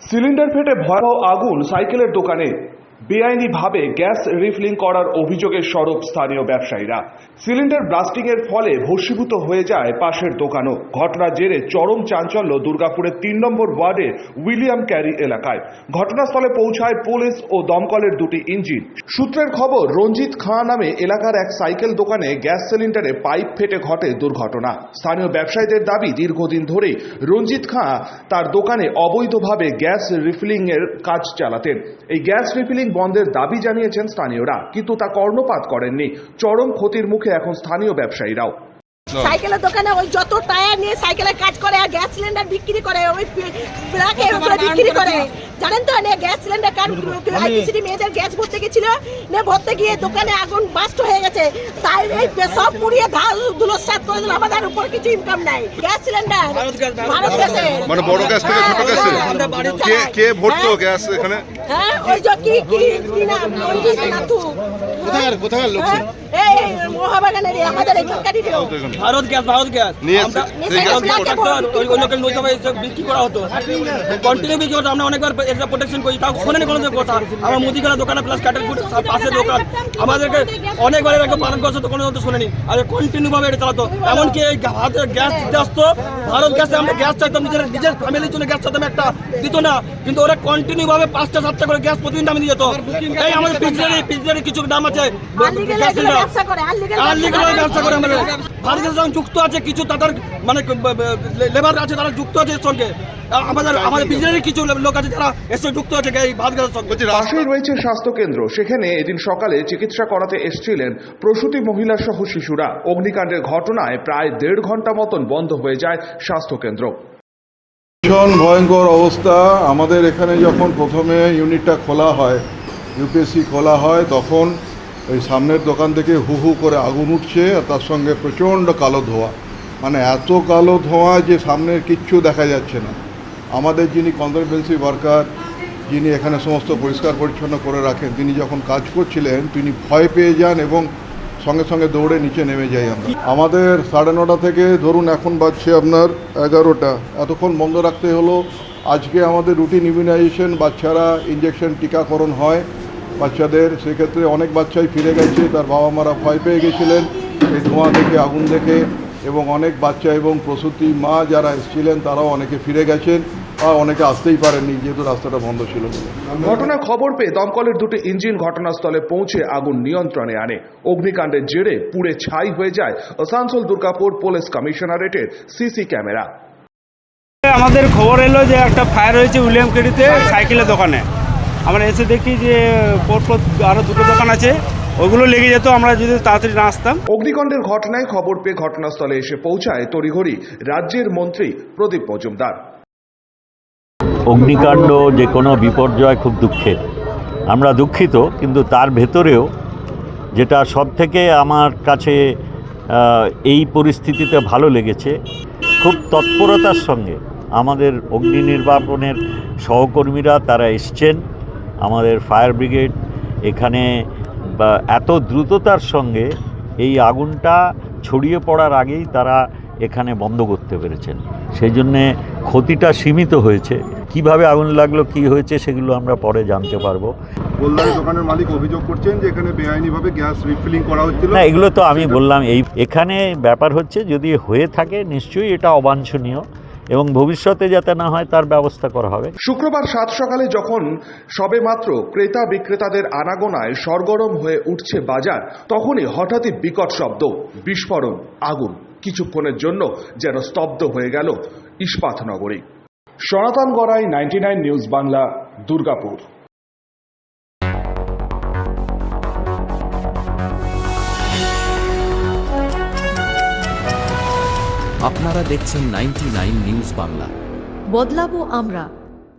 Cylinder ফেটে ভয়াবহ আগুন সাইকেলের দোকানে। বেআইনিভাবে গ্যাস রিফিলিং করার অভিযোগে সরব স্থানীয় ব্যবসায়ীরা। সিলিন্ডার ব্লাস্টিং এর ফলে ভস্মীভূত হয়ে যায় পাশের দোকানও। ঘটনার জেরে চরম চাঞ্চল্য দুর্গাপুরের ৩ নম্বর ওয়ার্ডের উইলিয়াম ক্যারি এলাকায়। ঘটনাস্থলে পৌঁছায় পুলিশ ও দমকলের দুটি ইঞ্জিন। সূত্রের খবর, রঞ্জিত খাঁ নামে এলাকার এক সাইকেল দোকানে গ্যাস সিলিন্ডারে পাইপ ফেটে ঘটে দুর্ঘটনা। স্থানীয় ব্যবসায়ীদের দাবি, দীর্ঘদিন ধরে রঞ্জিত খাঁ তার দোকানে অবৈধভাবে গ্যাস রিফিলিং এর কাজ চালাতেন। এই গ্যাস রিফিলিং বন্ধের দাবি জানিয়েছেন স্থানীয়রা, কিন্তু তা কর্ণপাত করেননি। চরম ক্ষতির মুখে এখন স্থানীয় ব্যবসায়ীরাও। সাইকেলের দোকানে ওই যত টায়ার নিয়ে সাইকেলের কাজ করে আর গ্যাস সিলিন্ডার বিক্রি করে, ওই ব্ল্যাকের উপরে বিক্রি করে। জানেন তো, গ্যাস সিলিন্ডার কার্ড আইপিসিটি মেয়েদের গ্যাস ভরতে গেছিল, ভরতে গিয়ে দোকানে আগুন বাস্ট হয়ে গেছে। তাই এই সব পুড়িয়ে ধুলোসাৎ করে দিল। আমাদের উপর কিছু ইনকাম নাই। গ্যাস সিলিন্ডার ভারত গ্যাসে, মানে বড় গ্যাস থেকে ছোট গ্যাসে কে ভরতো গ্যাস এখানে? হ্যাঁ, ওই যে কি নাম, রঞ্জিত নাথু। কোথাকার লোক? এই মহাবাগানের আমাদের এখানকারই ভারত গ্যাস নিয়ে ওই লোকের বিক্রি করা হতো, কন্টিনিউ বিক্রি হতো। আমরা অনেকবার এটা প্রোটেকশন করি, তাও শোনেনি কোনো কথা। আমার মুদিখানা দোকানে প্লাস কাঠের পাশের দোকান, আমাদেরকে অনেকবার এরকম পালন করছে, তো কোনো শোনেনি। আর কন্টিনিউ ভাবে এটা চালাতো। এমনকি এই ভারতের গ্যাস দিতে আসতো, ভারত গ্যাসে আমরা গ্যাস চাইতাম, নিজের ফ্যামিলির জন্য গ্যাস চাইতাম, একটা দিত না। কিন্তু ওরা কন্টিনিউ ভাবে ৫টা-৭টা করে গ্যাস প্রতিদিন দামে দিয়ে যেত। এই আমাদের পিছনের কিছু নাম আছে, গ্যাস সিলিন্ডার ব্যবসা করে আমাদের ভারত গ্যাস যুক্ত আছে, কিছু তাদের মানে লেবার আছে, তারা যুক্ত আছে এর সঙ্গে। আমাদের বিজনেসের কিছু লোক আছে যারা এর সঙ্গে যুক্ত আছে এই ভারত গ্যাসের সঙ্গে। পাশেই রয়েছে স্বাস্থ্য কেন্দ্র। সেখানে এদিন সকালে চিকিৎসা করাতে এসেছিলেন প্রসূতি মহিলা সহ শিশুরা। অগ্নিকাণ্ডের ঘটনায় প্রায় ১.৫ ঘন্টা মতন বন্ধ হয়ে যায় স্বাস্থ্য কেন্দ্র। ভীষণ ভয়ঙ্কর অবস্থা। আমাদের এখানে যখন প্রথমে ইউনিটটা খোলা হয়, ইউপিএসসি খোলা হয়, তখন ওই সামনের দোকান থেকে হু হু করে আগুন উঠছে, আর তার সঙ্গে প্রচণ্ড কালো ধোঁয়া। মানে এত কালো ধোঁয়া যে সামনের কিচ্ছু দেখা যাচ্ছে না। আমাদের যিনি কনজারভেন্সি ওয়ার্কার, যিনি এখানে সমস্ত পরিষ্কার পরিচ্ছন্ন করে রাখেন, তিনি যখন কাজ করছিলেন তিনি ভয় পেয়ে যান এবং সঙ্গে সঙ্গে দৌড়ে নিচে নেমে যাই আমরা। আমাদের 9:30 থেকে ধরুন এখন বাজছে আপনার 11টা, এতক্ষণ বন্ধ রাখতে হলো। আজকে আমাদের রুটিন ইমিউনাইজেশন, বাচ্চারা ইঞ্জেকশন টিকাকরণ হয় বাচ্চাদের। সেক্ষেত্রে অনেক বাচ্চাই ফিরে গেছে, তার বাবা মারা ভয় পেয়ে গেছিলেন এই ধোঁয়া দেখে, আগুন দেখে, এবং অনেক বাচ্চা এবং প্রসূতি মা যারা এসেছিলেন তারাও অনেকে ফিরে গেছেন, আর অনেকে আসতেই পারেননি যেহেতু রাস্তাটা বন্ধ ছিল। ঘটনার খবর পেয়ে দমকলের দুটি ইঞ্জিন ঘটনাস্থলে পৌঁছে আগুন নিয়ন্ত্রণে আনে। অগ্নিকাণ্ডের জেরে পুড়ে ছাই হয়ে যায় আসানসোল দুর্গাপুর পুলিশ কমিশনারেটের সিসি ক্যামেরা। আমাদের খবর এলো যে একটা ফায়ার হয়েছে উইলিয়াম ক্যারিতে সাইকেলের দোকানে। আমরা এসে দেখি যে পরপর আরও দুটো দোকান আছে, ওগুলো লেগে যেত আমরা যদি তাড়াতাড়ি না আসতাম। অগ্নিকাণ্ডের ঘটনায় খবর পেয়ে ঘটনাস্থলে এসে পৌঁছায় তড়িঘড়ি রাজ্যের মন্ত্রী প্রদীপ মজুমদার। অগ্নিকাণ্ড যে কোনো বিপর্যয় খুব দুঃখের, আমরা দুঃখিত, কিন্তু তার ভেতরেও যেটা সব থেকে আমার কাছে এই পরিস্থিতিতে ভালো লেগেছে, খুব তৎপরতার সঙ্গে আমাদের অগ্নি নির্বাপনের সহকর্মীরা তারা এসছেন। আমাদের ফায়ার ব্রিগেড এখানে এত দ্রুততার সঙ্গে এই আগুনটা ছড়িয়ে পড়ার আগেই তারা এখানে বন্ধ করতে পেরেছেন। সেই জন্যে ক্ষতিটা সীমিত হয়েছে। কিভাবে আগুন লাগলো, কি হয়েছে, সেগুলো আমরা পরে জানতে পারবো। গোলদারি দোকানের মালিক অভিযোগ করছেন যে এখানে বেআইনিভাবে গ্যাস রিফিলিং করা হচ্ছিল। না, এগুলো তো আমি বললাম, এখানে ব্যাপার হচ্ছে যদি হয়ে থাকে নিশ্চয়ই এটা অবাঞ্ছনীয়, এবং ভবিষ্যতে যাতে না হয় তার ব্যবস্থা করা হবে। শুক্রবার 7 সকালে যখন সবেমাত্র ক্রেতা বিক্রেতাদের আনাগোনায় সরগরম হয়ে উঠছে বাজার, তখনই হঠাৎই বিকট শব্দ, বিস্ফোরণ, আগুন। কিছুক্ষণের জন্য যেন স্তব্ধ হয়ে গেল ইস্পাত নগরী। সনাতন গড়াই, 99 নিউজ বাংলা, দুর্গাপুর। আপনারা দেখছেন 99 নিউজ বাংলা। বদলাবো আমরা।